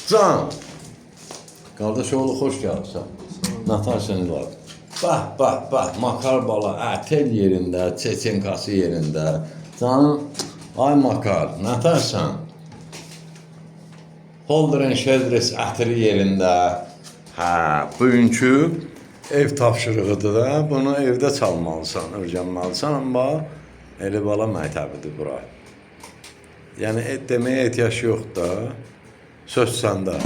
Can, qardaşoğlu xoş gəlibsən. Natasyanı var. Bax, makar bala, ətel yerində, çeçenkası yerində. Canım, ay makar, Natasyan. Holden Shedres ətri yerində. Hə, bugünkü ev tapşırığıdır da, bunu evdə çalmalısan, öyrənməlisən, amma elə bala məktəbidir bura. Yəni, deməyə ehtiyac yoxdur da. Söz səndə.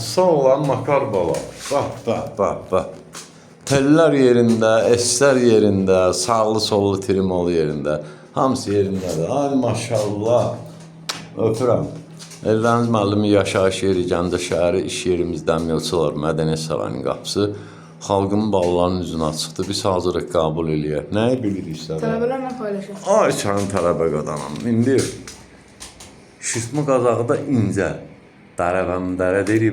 Sağ olan makar bala. Bax. Tellər yerində, eslər yerində, sağlı sollu trimolu yerində. Hamısı yerindədir. Ay maşallah. Öpürəm. Elvəniz müəllimi yaşayış yeri, Gəncə şəhəri iş yerimizdən Milçılar Mədəniyyət Sarayının qapısı. Xalqın balalarının üzünə çıxdı. Biz hazırıq qəbul eləyək. Nəyi bilirik sizə? Tələbələrlə paylaşaq. Ay sənin tələbə qadanam. İndi şifmi qazağı da incə. Dərəvəm dərə deri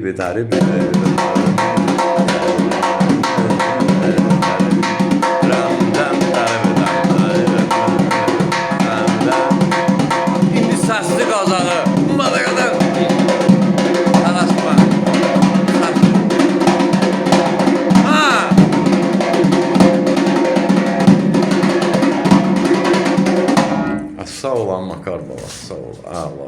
İndi səsli qazağı. Bada qədər. Tələsmə. Sağ olan makar bala, sağ ol. Əla.